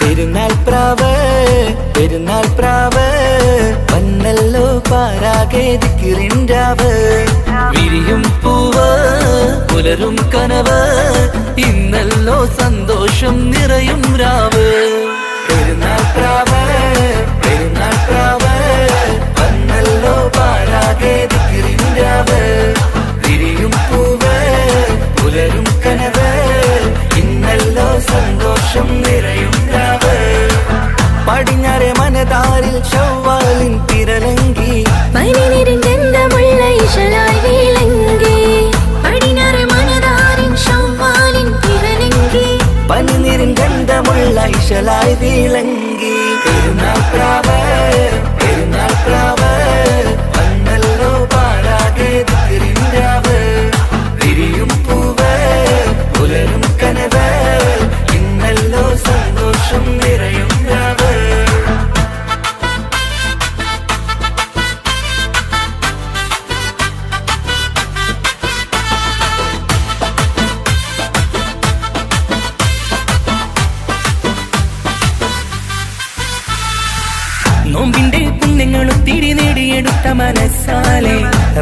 പെരുന്നാൾ പ്രാവ് പെരുന്നാൾ പ്രാവ് വന്നല്ലോ പാരാകെ ദിക്റിൻരാവ് വിരിയും പൂവ് പുലരും കനവ് ഇന്നല്ലോ സന്തോഷം നിറയും രാവ് പെരുന്നാൾ പ്രാവ് പെരുന്നാൾ പ്രാവ് വന്നല്ലോ പാരാകെ ദിക്റിൻരാവ് വിരിയും പൂവ് പുലരും കനവ് ഇന്നല്ലോ സന്തോഷം നിറയും രാവ് പടിഞ്ഞാറെ മനതാരിൽ ശവ്വാലിൻ തിരലങ്കി പനിനീരിൻ ഗന്ധമുള്ള ഇശലായി വിളങ്ങി പടിഞ്ഞാറെ മനതാരിൻ ശവ്വാലിൻ തിരലങ്കി പനിനീരിൻ ഗന്ധമുള്ള ഇശലായി വിളങ്ങി പെരുന്നാൾ പ്രാവ് പെരുന്നാൾ പ്രാവ് വന്നല്ലോ പാരാകെ ദിക്റിൻരാവ് വിരിയും പൂവ് പുലരും കനവ് ഇന്നല്ലോ സന്തോഷം നിറയും രാവ് നോമ്പിന്റെ പുണ്യങ്ങളും തിരി നേടിയെടുത്ത മനസ്സാലെ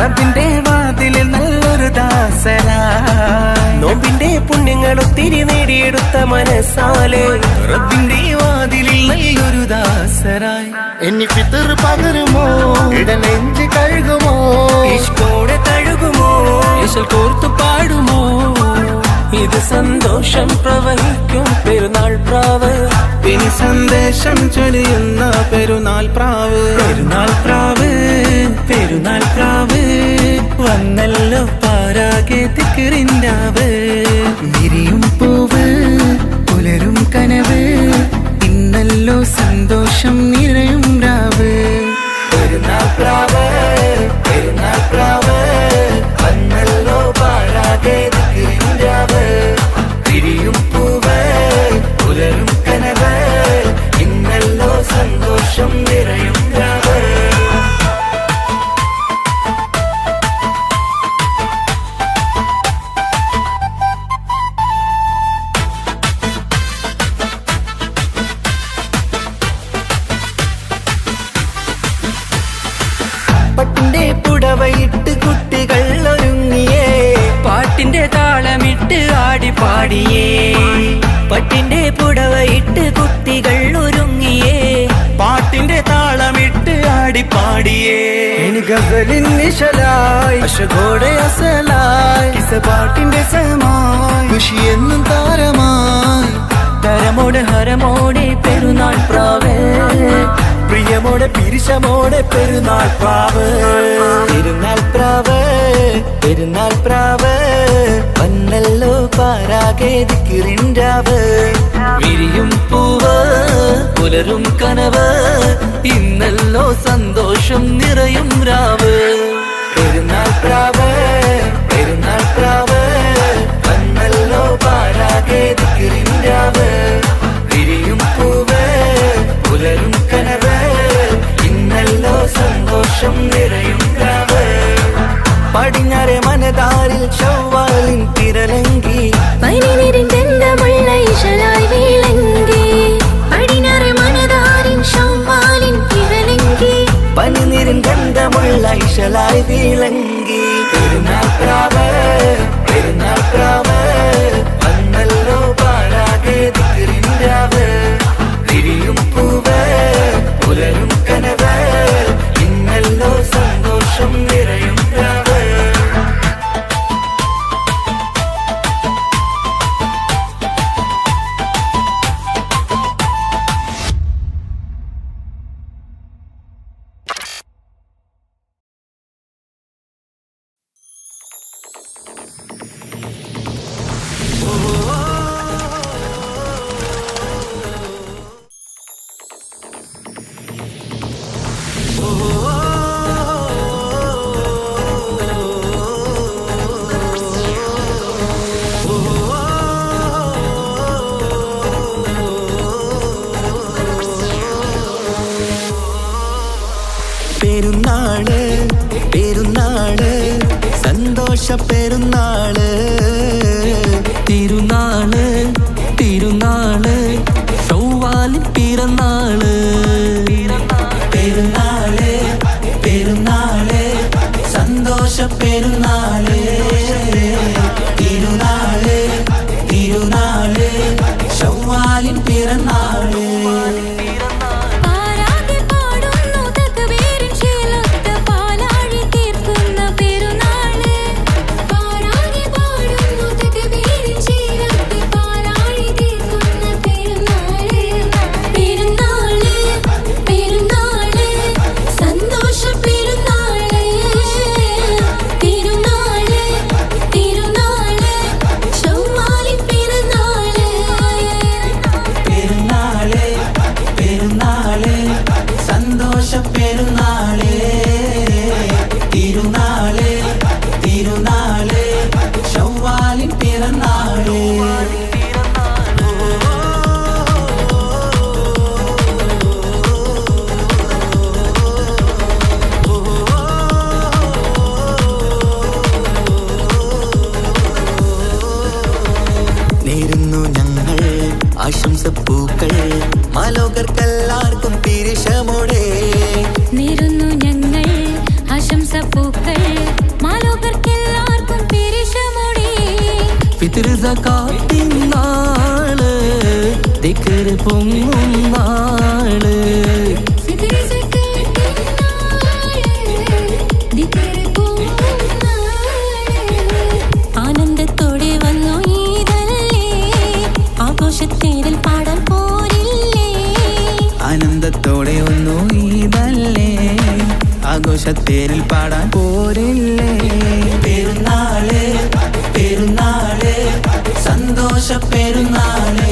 റബ്ബിന്റെ വാതിലിൽ നല്ലൊരു ദാസരായി നോമ്പിന്റെ പുണ്യങ്ങളും തിരി നേടിയെടുത്ത മനസ്സാലെ റബ്ബിന്റെ വാതിലിൽ നല്ലൊരു ദാസരായി എന്നി ഫിത്തർ പകരുമോ ഇടനെഞ്ച് കഴുകുമോ ഇഷ്കോടെ തഴുകുമോ ഇശൽ കോർത്തു പാടുമോ ഇത് സന്തോഷം പ്രവഹിക്കും പെരുന്നാൾ പ്രാവ് ഇനി സന്ദേശം ചൊരിയുന്ന പെരുന്നാൾ പ്രാവ് പെരുന്നാൾ പ്രാവ് പെരുന്നാൾ പ്രാവ് വന്നല്ലോ പാരാകെ ദിക്റിൻരാവ് വിരിയും പൂവ് പുലരും കനവ് ഇന്നല്ലോ സന്തോഷം നിറയും രാവ് പെരുന്നാൾ പ്രാവ് പെരുന്നാൾ പ്രാവ് വന്നല്ലോ പാരാകെ ദിക്റിൻരാവ് വിരിയും പൂവ് പുലരും കനവ് ഇന്നല്ലോ സന്തോഷം നിറയും രാവ് പട്ടിന്റെ പുടവയിട്ട് കുട്ടികൾ ഒരുങ്ങിയേ പാട്ടിന്റെ താളമിട്ട് ആടിപ്പാടിയേ പട്ടിന്റെ പുടവയിട്ട് കുട്ടികൾ ഒരുങ്ങിയേ പാട്ടിന്റെ താളമിട്ട് ആടിപ്പാടിയേ ഇനി ഗസലിൻ നിശലായി അശകോടെ അസലായി പാട്ടിന്റെ സമായി ഖുഷിയെന്നും താരമായി തരമോടെ ഹരമോടെ പെരുന്നാൾ പ്രാവേ പ്രിയമോടെ പിരിശമോടെ പെരുന്നാൾ പ്രാവ് പെരുന്നാൾ പ്രാവ് പെരുന്നാൾ പ്രാവ് വന്നല്ലോ പാരാകെ ദിക്റിൻരാവ് വിരിയും പൂവ് പുലരും കനവ് ഇന്നല്ലോ സന്തോഷം നിറയും രാവ് പെരുന്നാൾ പ്രാവ് പെരുന്നാൾ പ്രാവ് വന്നല്ലോ പാരാകെ ദിക്റിൻരാവ് വിരിയും പൂവ് പുലരും കനവ് ഇന്നല്ലോ സന്തോഷം നിറയും രാവ് പടിഞ്ഞാറെ മനതാരിൽ ശവ്വാലിൻ തിരലങ്കി പനിനീരിൻ ഗന്ധമുള്ള ഇശലായി വിളങ്ങി പടിഞ്ഞാറെ മനതാരിൻ ശവ്വാലിൻ തിരലങ്കി പനിനീരിൻ ഗന്ധമുള്ള ഇശലായി വിളങ്ങി പെരുന്നാൾ പ്രാവ് പെരുന്നാൾ പ്രാവ് വന്നല്ലോ പാരാകെ ദിക്റിൻരാവ് വിരിയും പൂവ് പുലരും കനവ് ഇന്നല്ലോ സന്തോഷം നിറയും രാവ് പെരുന്നാള് പെരുന്നാള് സന്തോഷ പെരുന്നാള് തിരുനാള് തിരുനാള് ചൊവ്വാ ഷവ്വാലിൻ പിറന്നാള് പെരുന്നാള് പെരുന്നാള് സന്തോഷ പെരുന്നാള് തിരുനാള് തിരുനാള് ഷവ്വാലിൻ പിറന്നാള് പാരാകെ പാടുന്നു തക്ബീരിൻ ശീലത്ത് പാലാഴി തീർക്കുന്ന പെരുന്നാള് പാരാകെ പാടുന്നു തക്ബീരിൻ ശീലത്ത് പാലാഴി തീർക്കുന്ന പെരുന്നാള് പെരുന്നാള് പെരുന്നാള് സന്തോഷ പെരുന്നാള് തിരുനാള് തിരുനാള് ഷവ്വാലിൻ പെരുന്നാള് പെരുന്നാള് പെരുന്നാള് സന്തോഷ പെരുന്നാള് തിരുനാള് തിരുനാള് ഷവ്വാലിൻ പിറന്നാള് നേരുന്നു ഞങ്ങൾ ആശംസപ്പൂക്കൾ മാലോകർക്കെല്ലാവർക്കും പിരിശമോടെ നേരുന്നു ഞങ്ങൾ ആശംസപ്പൂക്കൾ മാലോകർക്കെല്ലാവർക്കും പെരിശമോടെ ഫിത്ർ സകാത്തിൻ നാള് ദിക്ർ പൊങ്ങും നാള് ഫിത്ർ സകാത്തിൻ നാള് ദിക്ർ പൊങ്ങും നാള് ആനന്ദത്തോടെ വന്നു ഈദല്ലേ ആഘോഷത്തേരിൽ പാടാൻ പോരില്ലേ ആനന്ദത്തോടെ ഒന്നു ഈദല്ലേ ആഘോഷത്തേരിൽ പാടാൻ പോരില്ലേ പെരുന്നാള് പെരുന്നാള് സന്തോഷ പെരുന്നാള്